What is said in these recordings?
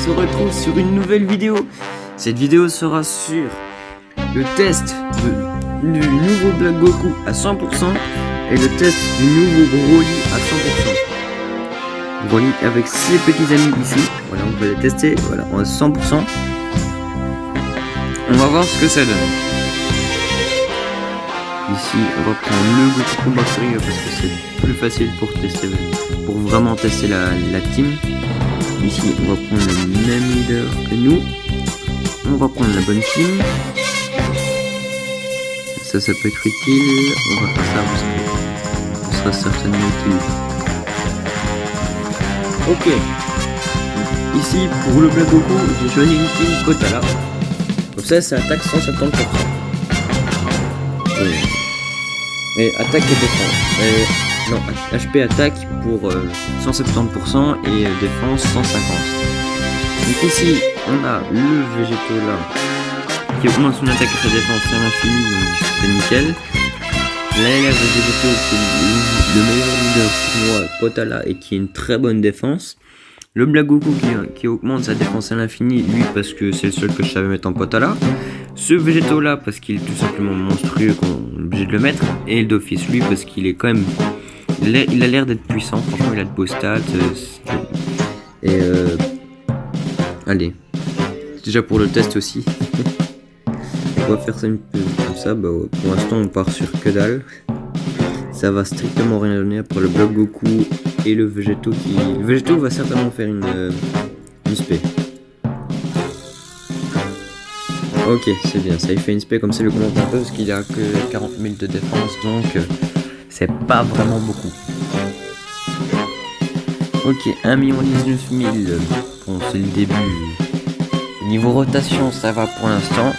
se retrouve sur une nouvelle vidéo. Cette vidéo sera sur le test du nouveau Black Goku à 100% et le test du nouveau Broly à 100%. Broly avec ses petits amis ici. Voilà, on peut les tester. Voilà, à 100%. On va voir ce que ça donne. Ici, on va prendre le Goku Combat Fury parce que c'est plus facile pour tester, pour vraiment tester la team. Ici, on va prendre le même leader que nous. On va prendre la bonne team. Ça peut être utile. On va faire ça parce que ça sera certainement utile. Ok. Ici, pour le Black Goku, j'ai choisi une team Kotala. Comme ça attaque 170%. Et attaque et défense. Non, HP attaque pour 170% et défense 150. Donc ici, on a le végétaux là qui augmente son attaque et sa défense à l'infini, donc c'est nickel. Là, il y a le végétaux qui est le meilleur leader pour moi, Potala, et qui a une très bonne défense. Le Black Goku qui augmente sa défense à l'infini, lui parce que c'est le seul que je savais mettre en Potala. Ce végétaux là parce qu'il est tout simplement monstrueux, qu'on est obligé de le mettre. Et le d'office lui parce qu'il est quand même... Il a l'air d'être puissant, franchement il a de beaux stats. Allez, déjà pour le test aussi. On va faire ça un peu comme ça, pour l'instant on part sur que dalle. Ça va strictement rien donner après le Black Goku et le végétaux qui... Le végétaux va certainement faire une spé. Ok, c'est bien, ça il fait une spé comme ça, il augmente un peu parce qu'il a que 40 000 de défense, donc c'est pas vraiment beaucoup. Ok, 1 19 000, bon c'est le début. Niveau rotation ça va pour l'instant.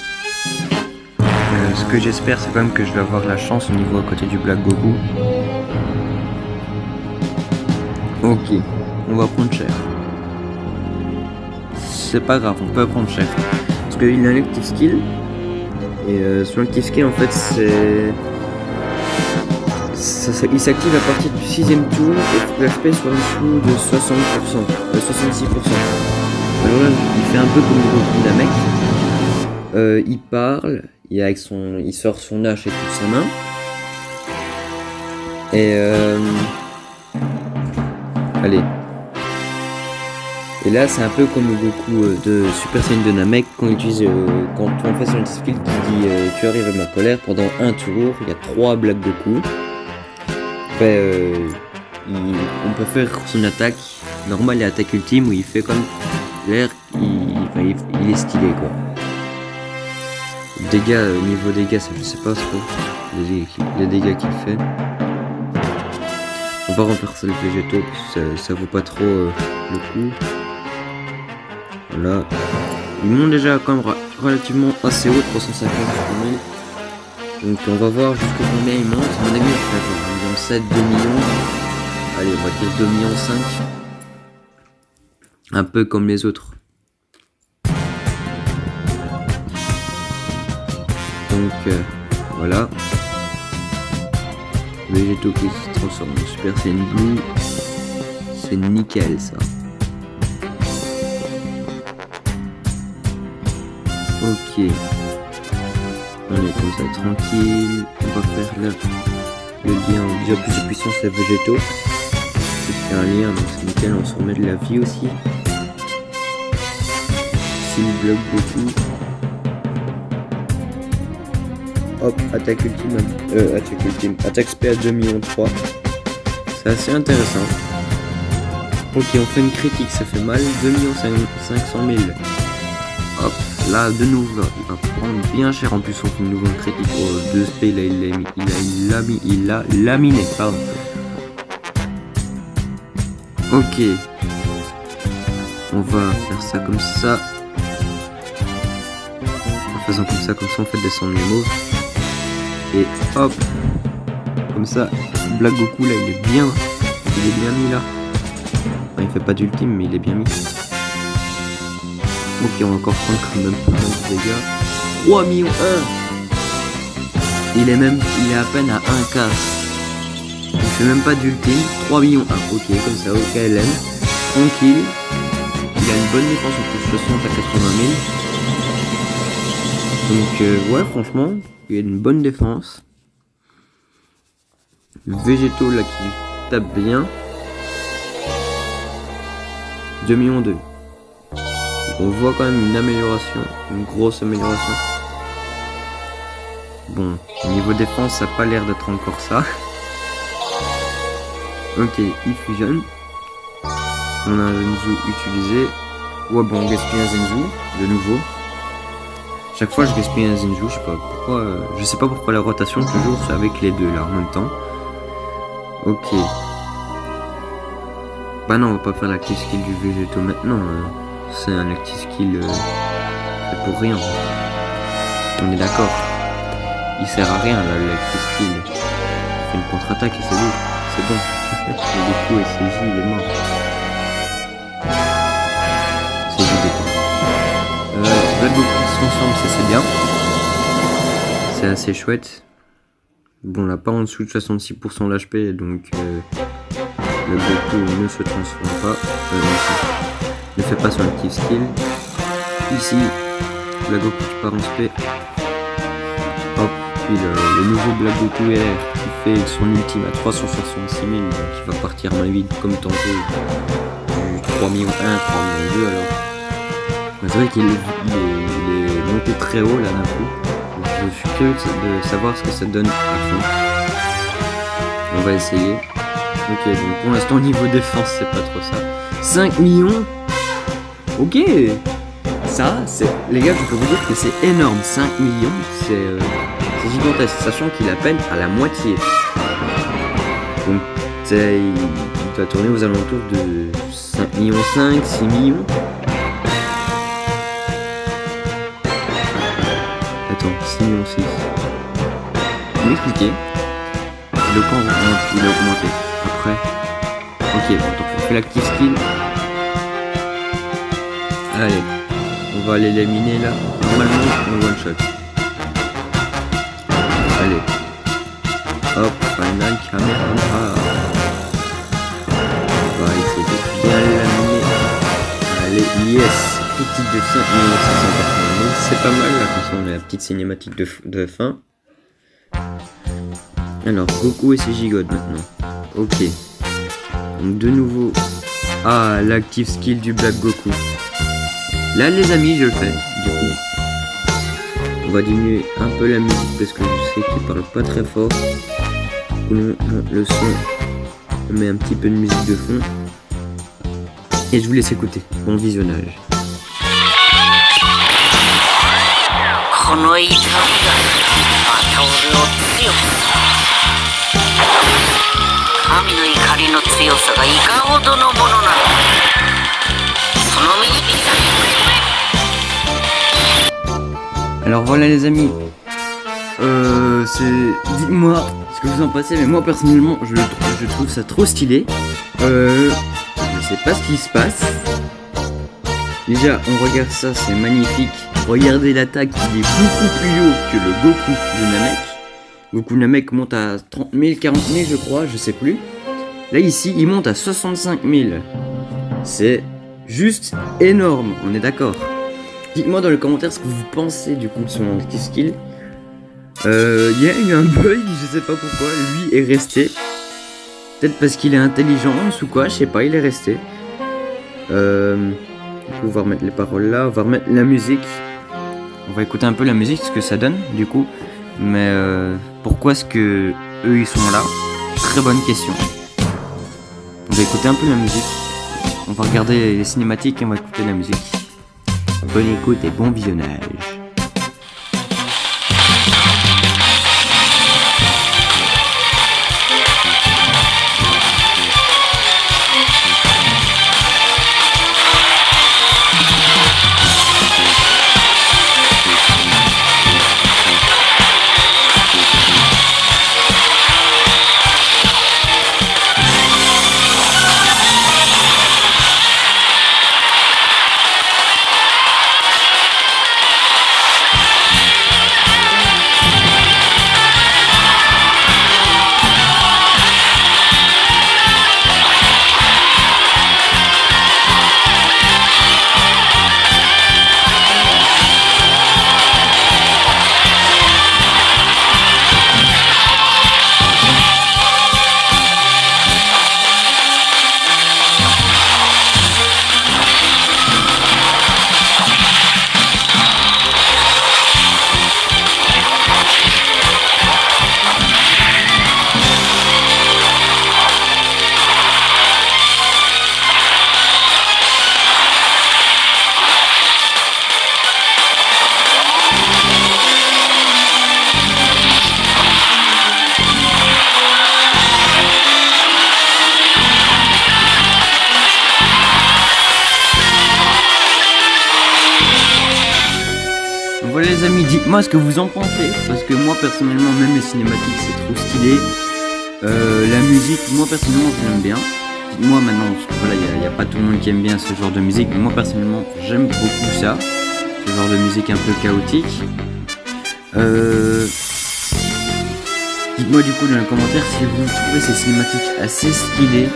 Ce que j'espère c'est quand même que je vais avoir la chance au niveau à côté du Black Goku. Ok, on va prendre cher. C'est pas grave, on peut prendre cher. Parce qu'il a un active skill. Et sur l'active skill en fait c'est... il s'active à partir du 6ème tour et le HP sur un coup de 66%. Alors là, il fait un peu comme le Goku Namek. Il parle, il sort son hache et toute sa main. Et allez. Et là, c'est un peu comme le Goku de Super Saiyan de Namek qu'on utilise quand on fait son skill qui dit tu arrives à ma colère pendant un tour. Il y a 3 Black Goku. Après, on peut faire son attaque normale et attaque ultime où il fait comme l'air, il est stylé quoi. Dégâts, niveau dégâts, je sais pas trop les dégâts qu'il fait. On va remplacer le végétaux parce que ça vaut pas trop le coup. Voilà. Ils montent déjà quand même relativement assez haut, 350 000. Donc on va voir jusqu'à combien il monte. À mon avis, il fait 1,7 million, 2 millions. Allez, on va dire 2,5 millions. Un peu comme les autres. Donc voilà. Végétaux qui se transforme en Super Saiyan Blue. C'est nickel ça. Ok. On est comme ça tranquille. On va faire le lien déjà plus de puissance à végétaux. C'est un lien donc c'est nickel, on se remet de la vie aussi. Si le Black Goku. Hop, attaque ultime, attaque SP à 2,3 millions. C'est assez intéressant. Ok, on fait une critique, ça fait mal, 2,5 millions. Hop, là de nouveau, il va prendre bien cher. En plus, on fait une nouvelle critique pour 2 SP, il a laminé, pardon. Ok, on va faire ça comme ça. En faisant comme ça on fait descendre les moves. Et hop, comme ça, Black Goku là il est bien mis là. Enfin, il fait pas d'ultime mais il est bien mis. Ok, on va encore prendre quand même plus de dégâts. 3 millions 1. Il est à peine à 1K. Il fait même pas d'ultime. 3 millions 1. Ok, comme ça, au KLM. Tranquille. il a une bonne défense en plus, 60 à 80 000. Donc ouais, franchement, il a une bonne défense. Le végétaux là qui tape bien. 2 millions 2. On voit quand même une amélioration, une grosse amélioration. Bon, niveau défense, ça n'a pas l'air d'être encore ça. Ok, il fusionne. On a un Zenzu utilisé. Ouais, bon, on gaspille un Zenzu, de nouveau. Chaque fois, je gaspille un Zenzu, je sais pas pourquoi la rotation, toujours, c'est avec les deux, là, en même temps. Ok. Bah non, on va pas faire l'active skill du végétaux maintenant. C'est un active skill c'est pour rien. On est d'accord. Il sert à rien, là, l'active skill. Il fait une contre-attaque et c'est bon. C'est bon. Le coup et CJ, il est mort. CJ dépend. Black Goku qui se transforme, c'est bien. C'est assez chouette. Bon, là, pas en dessous de 66% d'HP, donc le Goku ne se transforme pas. Ne fait pas son active skill. Ici, Black Goku qui part en SP. Hop, puis le nouveau Black Goku LR qui fait son ultime à 366 000, donc il va partir main vide comme tantôt du 3 millions 1, 3 millions 2 alors. C'est vrai qu'il est monté très haut là d'un coup. Donc, je suis curieux de savoir ce que ça donne à fond. On va essayer. Ok, donc pour l'instant niveau défense c'est pas trop ça. 5 millions. Ok. Ça, c'est... Les gars, je peux vous dire que c'est énorme. 5 millions, c'est gigantesque. Sachant qu'il a peine à la moitié. Donc il doit tourner aux alentours de 5 millions 5, 6 millions. Attends, 6 millions 6. Je vais m'expliquer. Le camp, il a augmenté. Après. Ok, bon, donc on fait l'active skill. Allez. On va aller l'éliminer là. Normalement, on one shot. Allez. Hop, final camera. On va essayer de bien l'éliminer. Allez, yes. Critique de 5 680 000. C'est pas mal là, comme ça on a la petite cinématique de fin. Alors, Goku et ses gigodes maintenant. Ok. Donc de nouveau. Ah, l'active skill du Black Goku. Là les amis, je le fais, du coup. On va diminuer un peu la musique parce que je sais qu'il parle pas très fort. Le son, on met un petit peu de musique de fond. Et je vous laisse écouter. Bon visionnage. alors voilà les amis, dites-moi ce que vous en pensez, mais moi personnellement je trouve ça trop stylé. Je sais pas ce qui se passe. Déjà on regarde ça, c'est magnifique. Regardez l'attaque, il est beaucoup plus haut que le Goku de Namek. Goku Namek monte à 30 000, 40 000 je crois, je sais plus. Là ici il monte à 65 000. C'est juste énorme, on est d'accord. Dites-moi dans les commentaires ce que vous pensez du coup de son active skill. Il y a eu un bug, je sais pas pourquoi, lui est resté. Peut-être parce qu'il est intelligent ou quoi, je sais pas, il est resté. On va remettre les paroles là, on va remettre la musique. On va écouter un peu la musique, ce que ça donne du coup. Mais pourquoi est-ce que eux ils sont là? Très bonne question. On va écouter un peu la musique. On va regarder les cinématiques et on va écouter la musique. Bonne écoute et bon visionnage. dites-moi ce que vous en pensez, parce que moi personnellement, même les cinématiques c'est trop stylé. La musique, moi personnellement je l'aime bien. Dites-moi maintenant, parce que voilà, il n'y a pas tout le monde qui aime bien ce genre de musique, mais moi personnellement j'aime beaucoup ça, ce genre de musique un peu chaotique. Dites-moi du coup dans les commentaires si vous trouvez ces cinématiques assez stylées.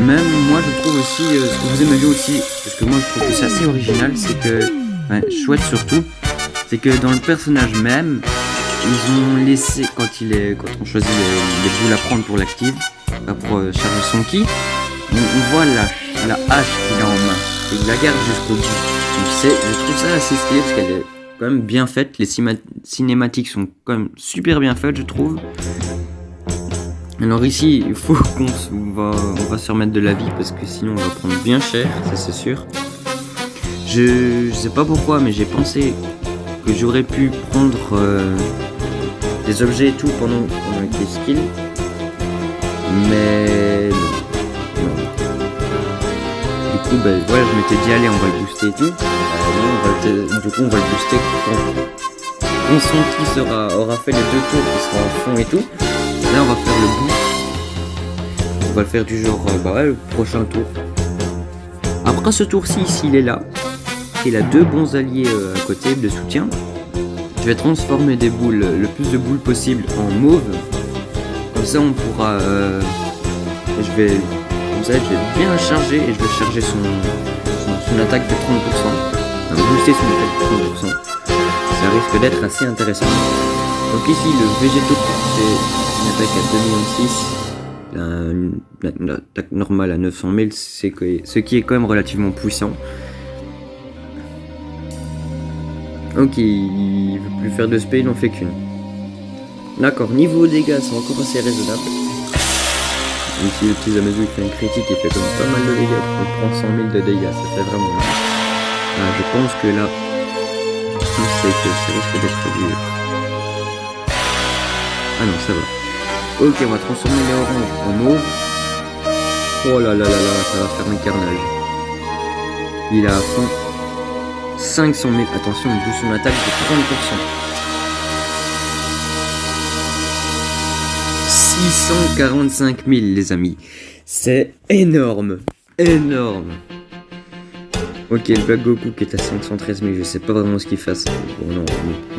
Même moi je trouve aussi, ce que vous aimez bien aussi, parce que moi je trouve que c'est assez original, c'est que, chouette surtout, c'est que dans le personnage même, ils ont laissé, quand on choisit les boules à prendre pour l'active, pour charger son ki, on voit la hache qu'il a en main, et il la garde jusqu'au bout. Donc je trouve ça assez stylé, parce qu'elle est quand même bien faite, les cinématiques sont quand même super bien faites je trouve. Alors ici, il faut on va se remettre de la vie parce que sinon on va prendre bien cher, ça c'est sûr. Je sais pas pourquoi, mais j'ai pensé que j'aurais pu prendre des objets et tout pendant les skills, mais non. Du coup, voilà, je m'étais dit allez, on va le booster et tout. Du coup, on va le booster quand son ki aura fait les 2 tours, il sera en fond et tout. Là on va faire le boost. On va le faire du genre le prochain tour. Après ce tour-ci, s'il est là, il a 2 bons alliés à côté de soutien. Je vais transformer des boules, le plus de boules possible en mauve. Comme ça on pourra je vais bien charger et je vais charger son attaque de 30%. Booster son attaque de 30%. Ça risque d'être assez intéressant. Donc ici le végétaux fait une attaque à 2,6 millions, une attaque normale à 900 000, ce qui est quand même relativement puissant. Ok, il veut plus faire de spé, il n'en fait qu'une. D'accord, niveau dégâts c'est encore assez raisonnable. Ici le petit Zamasu il fait un critique, il fait comme pas mal de dégâts, on prend 100 000 de dégâts, ça fait vraiment mal. Je pense que là, c'est que ça risque d'être dur. Ah non, ça va. Ok, on va transformer les oranges en mauve. Oh là là là là, ça va faire un carnage. Il a à fond 500 000. Attention, il booste son attaque de 30%. 645 000, les amis. C'est énorme. Énorme. Ok, le Black Goku qui est à 513 000, je sais pas vraiment ce qu'il fasse. Bon, non,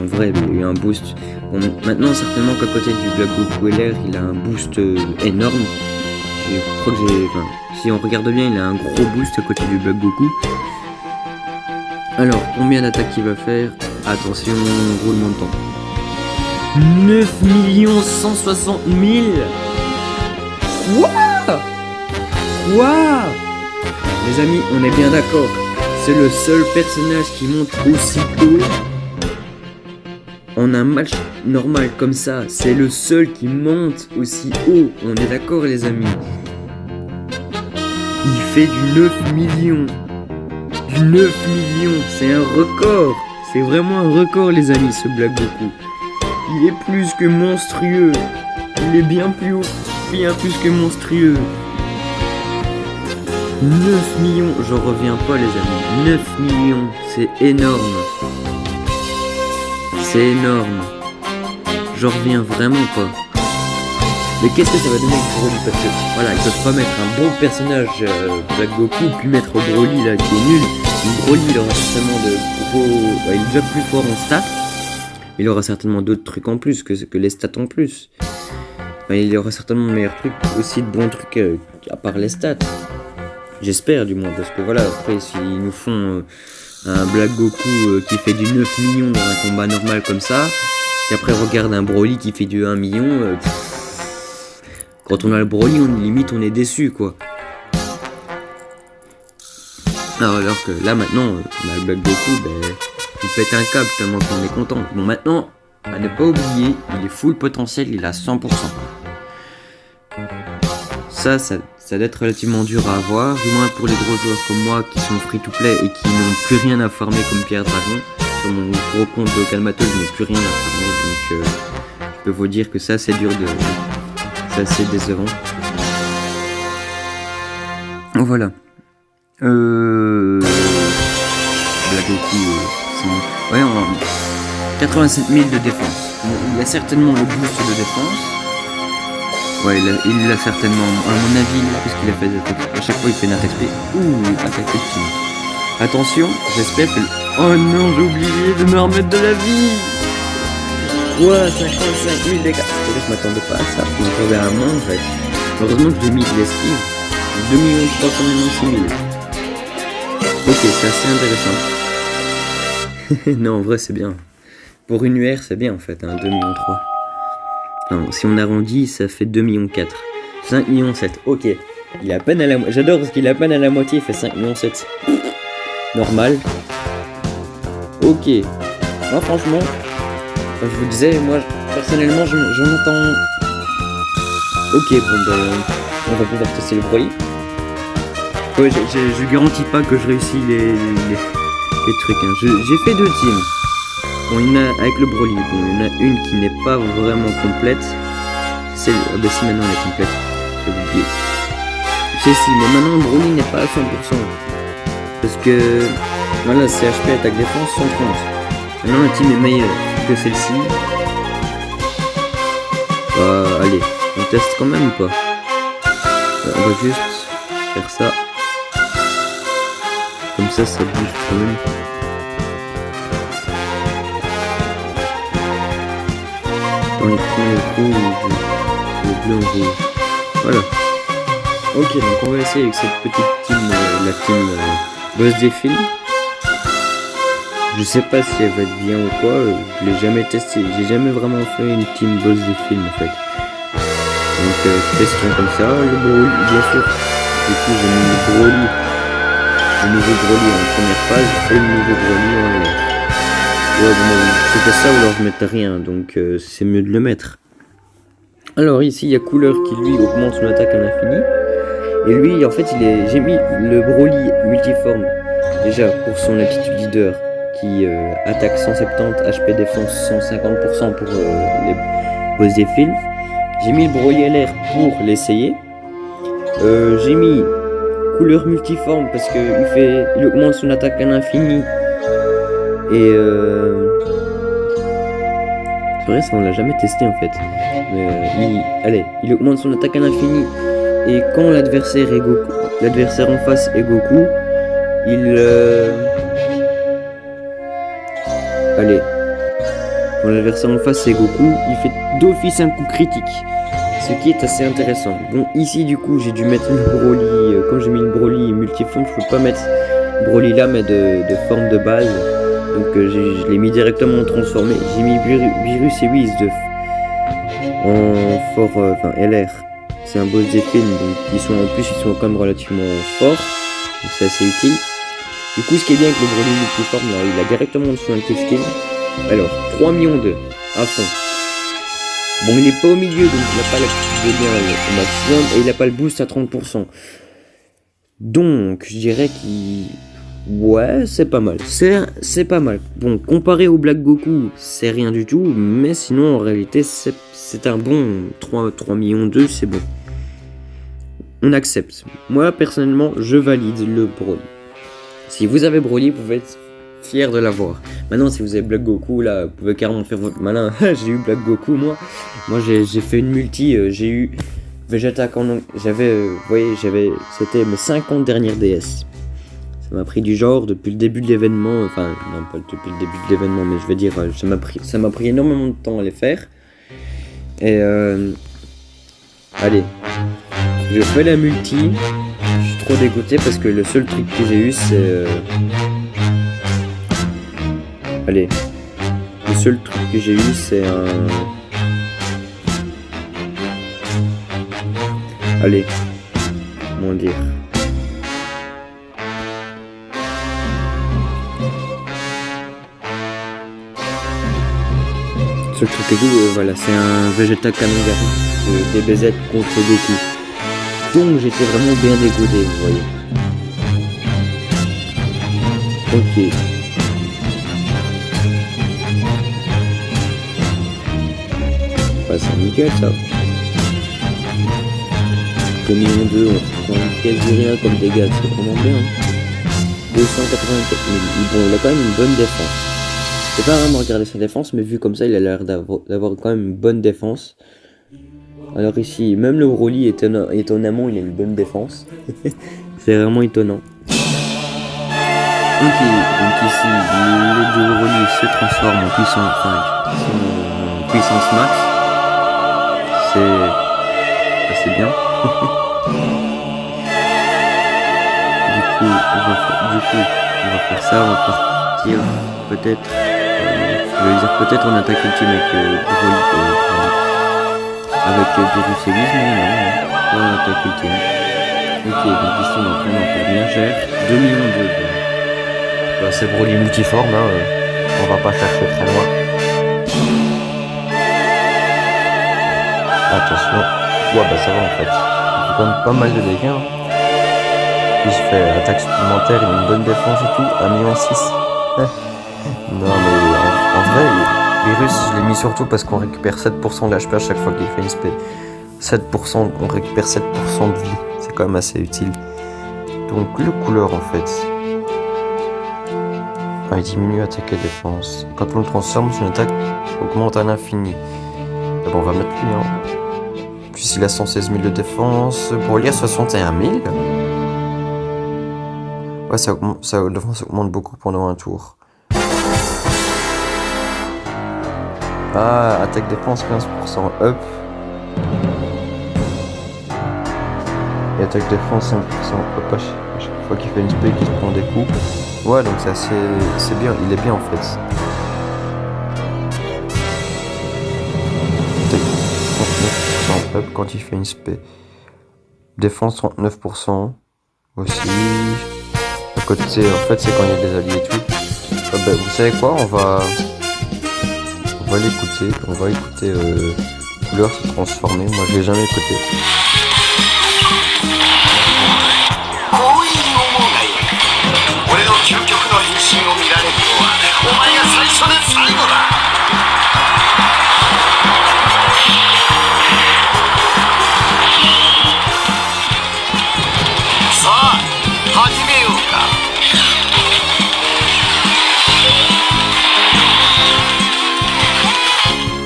en vrai, il y a eu un boost. Bon, maintenant, certainement qu'à côté du Black Goku LR, il a un boost énorme. Je crois que si on regarde bien, il a un gros boost à côté du Black Goku. Alors, combien d'attaques il va faire? Attention, roulement de temps. 9 160 000. Quoi? Quoi? Les amis, on est bien d'accord. C'est le seul personnage qui monte aussi haut en un match normal comme ça. C'est le seul qui monte aussi haut. On est d'accord les amis. Il fait du 9 millions. Du 9 millions. C'est un record. C'est vraiment un record les amis ce Black Goku. Il est plus que monstrueux. Il est bien plus haut. Bien plus que monstrueux. 9 millions, j'en reviens pas les amis, 9 millions, c'est énorme. C'est énorme. J'en reviens vraiment pas. Mais qu'est-ce que ça va donner avec Broly? Parce que voilà, ils peuvent pas mettre un bon personnage Black Goku, puis mettre Broly là qui est nul. Broly il aura certainement de gros... il est déjà plus fort en stats. Il aura certainement d'autres trucs en plus que les stats en plus. Il aura certainement de meilleurs trucs, aussi de bons trucs à part les stats. J'espère du moins, parce que voilà, après s'ils nous font un Black Goku qui fait du 9 millions dans un combat normal comme ça, et après regarde un Broly qui fait du 1 million, quand on a le Broly, limite on est déçu quoi. Alors que là maintenant, on a le Black Goku, il pète un câble tellement qu'on est content. Bon maintenant, à ne pas oublier, il est full potentiel, il a 100%. Ça doit être relativement dur à avoir, du moins pour les gros joueurs comme moi qui sont free-to-play et qui n'ont plus rien à farmer comme Pierre Dragon. Sur mon gros compte de Calmato, je n'ai plus rien à farmer, donc je peux vous dire que ça c'est dur c'est assez décevant. Voilà. Black Goku, ouais, en 87 000 de défense. Bon, il a certainement le boost de défense. Ouais, il l'a certainement, à mon avis, puisqu'il a fait des attaques. À chaque fois, il fait une attaque spé. Ouh, attaque ultime. Attention, j'espère que... Oh non, j'ai oublié de me remettre de la vie. Ouais, 55 000 dégâts. Je m'attendais pas à ça, je m'attendais à moins en fait. Heureusement que j'ai mis de l'esquive. 2 396 000. Ok, c'est assez intéressant. Non, en vrai, c'est bien. Pour une UR, c'est bien en fait, hein, 2 millions 3. Enfin, si on arrondit, ça fait 2 millions 4. 5 millions 7. Ok. Il est à peine à la moitié. J'adore parce qu'il est à peine à la moitié, il fait 5 millions 7. Normal. Ok. Moi, franchement, comme je vous disais, moi, personnellement, j'en attends. Ok, bon, ben, on va pouvoir tester le Broly. Ouais, je garantis pas que je réussis les trucs. Hein. J'ai fait 2 teams. Bon, il y en a avec le Broly. Bon, il y en a une qui n'est pas vraiment complète. C'est bah si, maintenant elle est complète. J'ai oublié. Si, mais maintenant le Broly n'est pas à 100%. Parce que voilà, c'est HP attaque défense 130. Maintenant la team est meilleure que celle-ci. Allez, on teste quand même ou pas? On va juste faire ça. Comme ça bouge quand même. Dans les premiers rouges, le bleu en rouge. Voilà. Ok, donc on va essayer avec cette petite team, la team boss des films. Je sais pas si elle va être bien ou quoi, je l'ai jamais testé, j'ai jamais vraiment fait une team boss des films en fait. Donc testons comme ça, le Broly bien sûr. Du coup j'ai mis le Broly, le nouveau Broly en première phase et le nouveau Broly en... Ouais bon, c'était ça ou alors je mettais rien, donc c'est mieux de le mettre. Alors ici il y a Couleur qui lui augmente son attaque à l'infini. Et lui en fait j'ai mis le Broly multiforme déjà pour son aptitude leader qui attaque 170, HP défense 150% pour les boss des films. J'ai mis le Broly LR pour l'essayer. J'ai mis Couleur multiforme parce que il augmente son attaque à l'infini. Et c'est vrai, ça on l'a jamais testé en fait. Il augmente son attaque à l'infini. Et quand l'adversaire en face est Goku, quand l'adversaire en face est Goku, il fait d'office un coup critique. Ce qui est assez intéressant. Bon, ici du coup, j'ai dû mettre le Broly. Comme j'ai mis le Broly multiforme, je peux pas mettre Broly là, mais de forme de base. Donc je l'ai mis directement transformé. J'ai mis Virus et Whis en LR. C'est un boss des films, donc ils sont quand même relativement forts, donc c'est assez utile. Du coup, ce qui est bien avec le Broly multiforme, là, il a directement en dessous un kill skin. Alors, 3 millions 2 à fond. Bon, il est pas au milieu, donc il n'a pas l'aptitude de bien au maximum, et il n'a pas le boost à 30%. Donc, je dirais qu'il... Ouais, c'est pas mal. C'est pas mal. Bon, comparé au Black Goku, c'est rien du tout, mais sinon, en réalité, c'est un bon 3 millions 2, c'est bon. On accepte. Moi, personnellement, je valide le Broly. Si vous avez Broly, vous pouvez être fier de l'avoir. Maintenant, si vous avez Black Goku, là, vous pouvez carrément faire votre malin. J'ai eu Black Goku, moi. Moi, j'ai fait une multi. J'ai eu Vegeta quand j'avais... vous voyez, c'était mes 50 dernières DS. Ça m'a pris du genre depuis le début de l'événement. Enfin, non, pas depuis le début de l'événement, mais je veux dire, ça m'a pris énormément de temps à les faire. Et allez, je fais la multi. Je suis trop dégoûté parce que le seul truc que j'ai eu c'est allez, le seul truc que j'ai eu c'est un... Allez, comment dire, le truc que j'ai eu, voilà, c'est un Vegeta Kanagaru DBZ contre Goku. Donc j'étais vraiment bien dégoûté, vous voyez. Ok. Bah, c'est nickel ça. 2 millions 2, on prend quasi rien comme dégâts, c'est vraiment bien. 284 000. Bon, il a quand même une bonne défense. J'ai pas vraiment regardé sa défense, mais vu comme ça, il a l'air d'avoir quand même une bonne défense. Alors ici, même le Broly, étonnamment, il a une bonne défense. C'est vraiment étonnant. Ok, donc ici, les deux Broly se transforment en puissance, puissance max. C'est bien. Du coup, on va faire ça, on va partir peut-être, je vais dire peut-être en attaque ultime avec Beerus et Whis, mais non, pas en attaque ultime. Ok, donc ici on va prendre encore bien cher, 2 millions de... Bah, c'est Broly multiforme, hein, on va pas chercher très loin. Attention, ouais bah ça va en fait, il fait quand même pas mal de dégâts. Hein. Il se fait attaque supplémentaire, il a une bonne défense et tout, 1,6 million. Non mais en vrai, Beerus je l'ai mis surtout parce qu'on récupère 7% de l'HP à chaque fois qu'il fait une SP. 7%, on récupère 7% de vie, c'est quand même assez utile. Donc le couleur en fait, il diminue attaque et défense. Quand on le transforme, son attaque augmente à l'infini. Bon, on va mettre lui, hein. Puis il a 116 000 de défense, Broly à 61 000. Ouais, ça augmente beaucoup pendant un tour. Ah, attaque défense 15% up. Et attaque défense 5% up à chaque fois qu'il fait une spé qu'il se prend des coups. Ouais, donc ça c'est bien, il est bien en fait. Attaque 39% up quand il fait une spé. Défense 39% aussi. À côté, en fait, c'est quand il y a des alliés et tout. Bah, vous savez quoi, on va l'écouter. On va écouter couleur se transformer. Moi, je l'ai jamais écouté.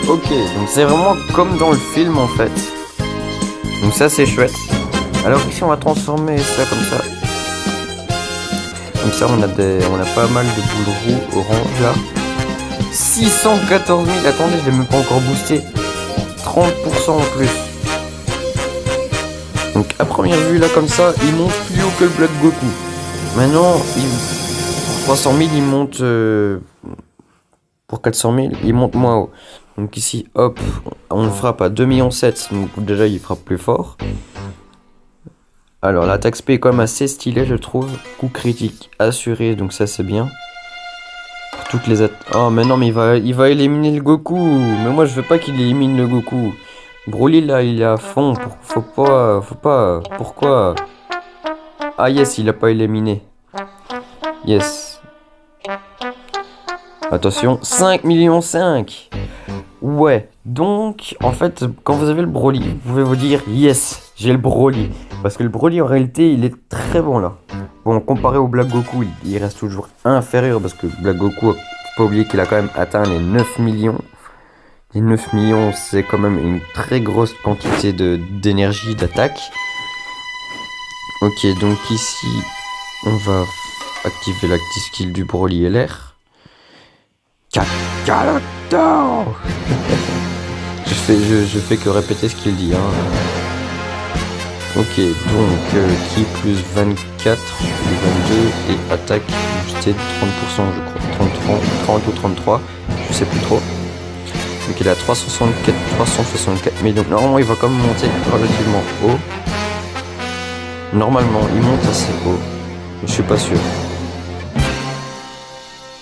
Ok, donc c'est vraiment comme dans le film en fait. Donc ça c'est chouette. Alors ici on va transformer ça comme ça. Comme ça on a pas mal de boules rouges orange là. 614 000, attendez, je l'ai même pas encore boosté. 30% en plus. Donc à première vue là comme ça, il monte plus haut que le Blood Goku. Maintenant, pour 300 000 il monte... pour 400 000, il monte moins haut. Donc ici, hop, on le frappe à 2,7 millions. Donc déjà, il frappe plus fort. Alors, l'attaque SP est quand même assez stylée, je trouve. Coup critique assuré, donc ça, c'est bien. Pour toutes les oh, mais non, mais il va éliminer le Goku. Mais moi, je veux pas qu'il élimine le Goku. Broly, là, il est à fond. Faut pas. Pourquoi? Ah, yes, il a pas éliminé. Yes. Attention, 5,5 millions. Ouais, donc, en fait, quand vous avez le Broly, vous pouvez vous dire, yes, j'ai le Broly. Parce que le Broly, en réalité, il est très bon, là. Bon, comparé au Black Goku, il reste toujours inférieur, parce que Black Goku, faut pas oublier qu'il a quand même atteint les 9 millions. Les 9 millions, c'est quand même une très grosse quantité d'énergie, d'attaque. Ok, donc ici, on va activer l'active skill du Broly LR. Kakaroto. je fais que répéter ce qu'il dit, hein. Ok, donc qui plus 24 plus 22 et attaque boostée de 30%, je crois. 30 ou 33, je sais plus trop. Donc il a 364 millions. Normalement il va quand même monter relativement haut. Normalement il monte assez haut. Je suis pas sûr.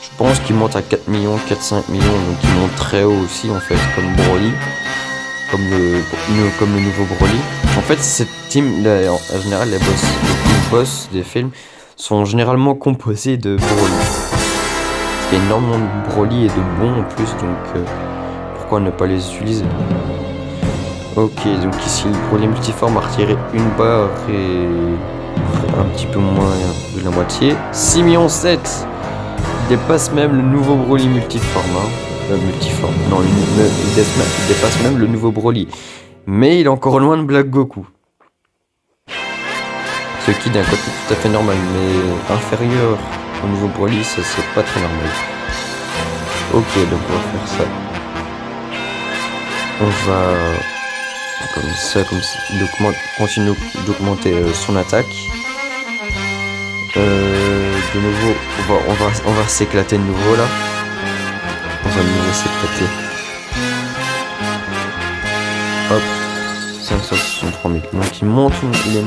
Je pense qu'il monte à 4 millions, 4-5 millions, donc il monte très haut aussi en fait, comme Broly, comme le nouveau Broly. En fait, cette team, en général, les boss des films sont généralement composés de Broly. Parce qu'il y a énormément de Broly et de bons en plus, donc pourquoi ne pas les utiliser? Ok, donc ici le Broly multiforme a retiré une barre et Un petit peu moins de la moitié. 6 millions 7. Il dépasse même le nouveau Broly multiforme. Multiforme. Non, il dépasse même le nouveau Broly. Mais il est encore loin de Black Goku. Ce qui d'un côté tout à fait normal, mais inférieur au nouveau Broly, ça c'est pas très normal. Ok, donc on va faire ça. On va comme ça, continue d'augmenter son attaque. De nouveau, on va s'éclater de nouveau là. On va de nouveau s'éclater. Hop, 563 000. Donc il monte, il est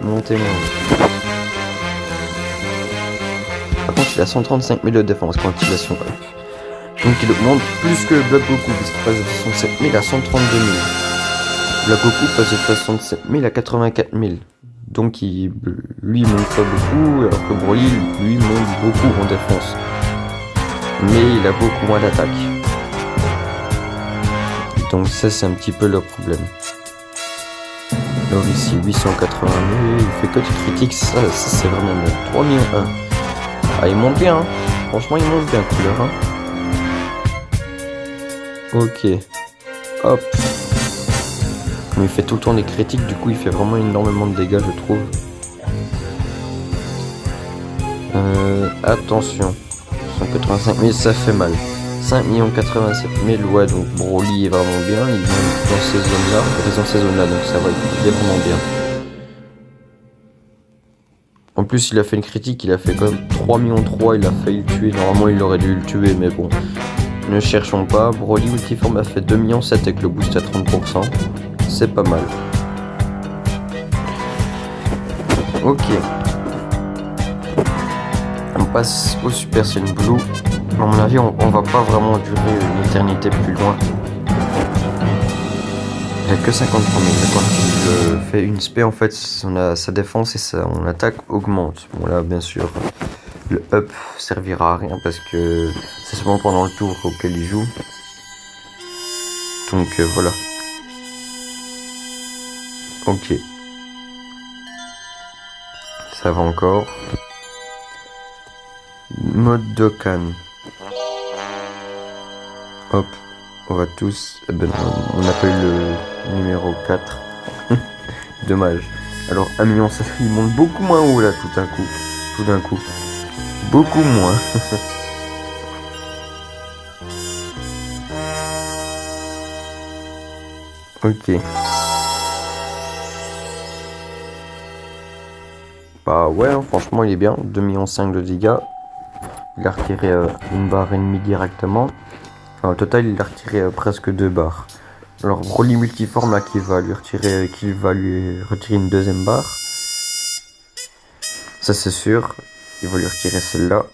monté moins. Par contre, il a 135 000 de défense quand il a son up. Donc il augmente plus que Black Goku, puisqu'il passe de 67 000 à 132 000. Black Goku passe de 67 000 à 84 000. Donc lui il monte pas beaucoup, alors que Broly lui monte beaucoup en défense. Mais il a beaucoup moins d'attaque. Donc ça c'est un petit peu le problème. Alors ici 880 000, il fait que des critiques, ça c'est vraiment bien. 3 millions 1. Ah il monte bien, hein. Franchement il monte bien couleur. Hein. Ok. Hop. Comme il fait tout le temps des critiques, du coup il fait vraiment énormément de dégâts je trouve. Attention. 185 000 ça fait mal. 5 87 000, ouais donc Broly est vraiment bien, il est dans ces zones-là, donc ça va, il est vraiment bien. En plus il a fait une critique, il a fait quand même 3 millions 3, il a failli le tuer, normalement il aurait dû le tuer mais bon. Ne cherchons pas, Broly multiforme a fait 2 millions 7 avec le boost à 30%, c'est pas mal. Ok. On passe au Super Saiyan Blue. À mon avis, on va pas vraiment durer une éternité plus loin. Il a que 53 000. Quand il fait une spé, en fait, sa défense et son attaque augmentent. Bon là, bien sûr, le up servira à rien parce que c'est seulement pendant le tour auquel il joue. Donc voilà. Ok. Ça va encore. Mode Dokkan. Hop, on va tous... on appelle le numéro 4. Dommage. Alors 1 million, ça il monte beaucoup moins haut là tout d'un coup. Beaucoup moins. Ok. Bah ouais, hein, franchement il est bien. 2,5 millions de dégâts. Il a retiré une barre et demie directement. Enfin, au total, il a retiré presque 2 barres. Alors, Broly multiforme là qui va lui retirer une deuxième barre. Ça c'est sûr. Il va lui retirer celle-là.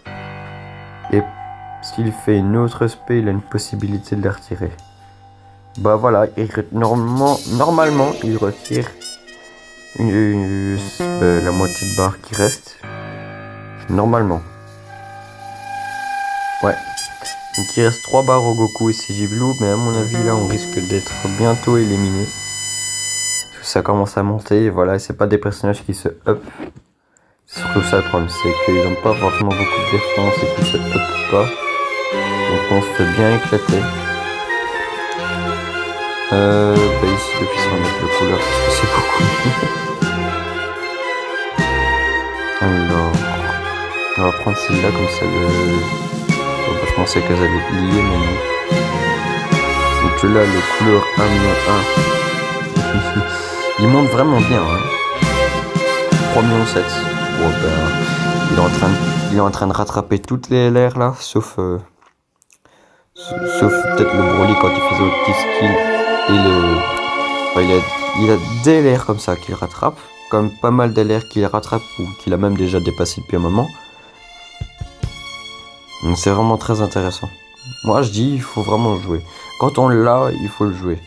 Et s'il fait une autre spé, il a une possibilité de la retirer. Bah voilà, normalement, il retire la moitié de barre qui reste. Normalement. Ouais. Donc il reste 3 barres au Goku et CJ Blue, mais à mon avis là on risque d'être bientôt éliminé. Parce que ça commence à monter, et voilà, c'est pas des personnages qui se up. C'est surtout ça le problème, c'est qu'ils n'ont pas forcément beaucoup de défense et qu'ils se up pas. Donc on se fait bien éclater. Bah ici depuis on va mettre le couleur parce que c'est beaucoup. Alors, on va prendre celle-là comme ça le... Je pensais qu'elles allaient être liées, mais non. Donc là, le couleur 1 million 1. Il monte vraiment bien. Hein. 3 millions 7. Bon, ben, il est en train de rattraper toutes les LR là, sauf peut-être le Broly quand il faisait au petit skill. Et le... Enfin, il a des LR comme ça qu'il rattrape. Comme pas mal d'LR qu'il rattrape ou qu'il a même déjà dépassé depuis un moment. Donc c'est vraiment très intéressant. Moi je dis il faut vraiment jouer. Quand on l'a, il faut le jouer.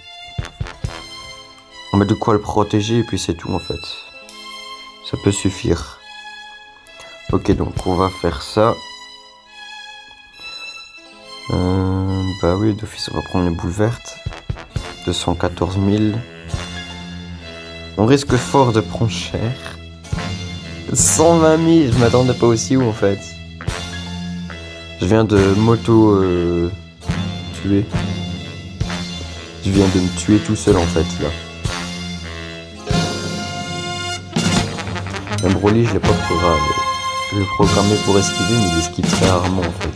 On met de quoi le protéger et puis c'est tout en fait. Ça peut suffire. Ok donc on va faire ça. Bah oui d'office on va prendre les boules vertes. 214 000. On risque fort de prendre cher. 120 000, je m'attendais pas aussi haut en fait. Je viens de tuer. Je viens de me tuer tout seul en fait là. Un Broly, je l'ai pas programmé. Je l'ai programmé pour esquiver, mais il esquive très rarement en fait.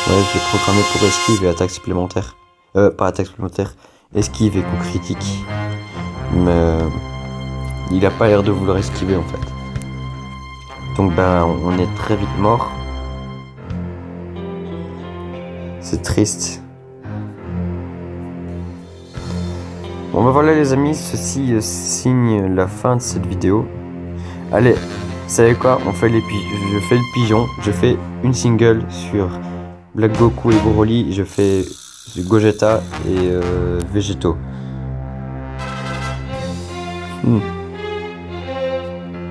Ouais, je l'ai programmé pour esquive et attaque supplémentaire. Pas attaque supplémentaire, esquive et coup critique. Mais il a pas l'air de vouloir esquiver en fait. Donc ben on est très vite mort. C'est triste. Bon ben voilà les amis, ceci signe la fin de cette vidéo. Allez, vous savez quoi, on fait je fais le pigeon, je fais une single sur Black Goku et Broly, je fais Gogeta et Végéto.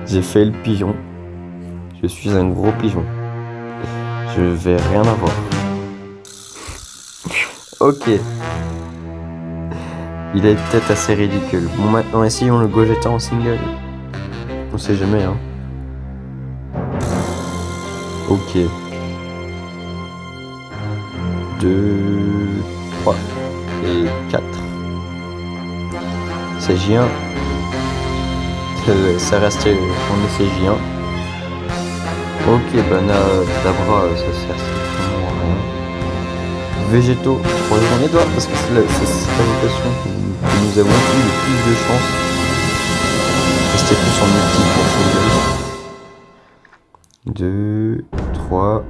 J'ai fait le pigeon. Je suis un gros pigeon. Je vais rien avoir. Ok. Il est peut-être assez ridicule. Bon, maintenant essayons le Gogeta en single. On sait jamais, hein. Ok. 2, 3 et 4. CJ1. Ça reste en CJ1. Ok, ben Dabra, ça sert strictement à rien. Végétaux, croisons les doigts parce que c'est la vocation que nous avons eu le plus de chance. Restez plus en multi pour ce 2, 3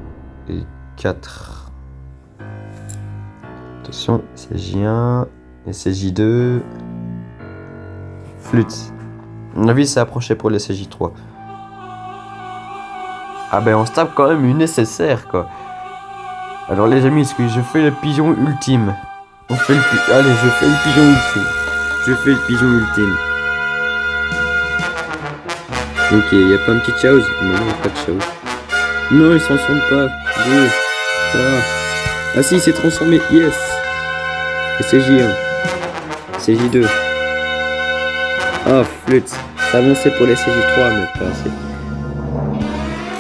et 4. Attention, CJ1 et CJ2. Flûte. À mon avis, c'est approché pour les CJ3. Ah ben on se tape quand même une nécessaire quoi. Alors les amis, est-ce que je fais le pigeon ultime? On fait le Allez, je fais le pigeon ultime. Je fais le pigeon ultime. Ok, y a pas une petite chose? Non, y a pas de chose. Non, il s'en transforme pas. 2, 3. Ah si, il s'est transformé. Yes. Et CJ1. CJ2. Ah, flûte. Ça avançait pour les CJ3, mais pas assez.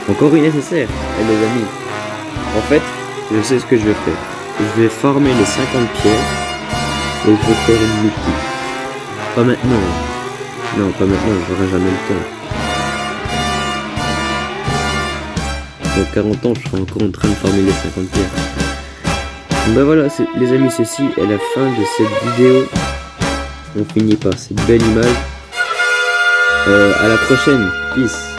Encore une nécessaire. Et les amis, en fait, je sais ce que je vais faire. Je vais farmer les 50 pierres et je vais faire une multi. Pas maintenant. Non, pas maintenant, j'aurai jamais le temps. Dans 40 ans, je serai encore en train de farmer les 50 pierres. Ben voilà, les amis, ceci est la fin de cette vidéo. On finit par cette belle image. À la prochaine. Peace.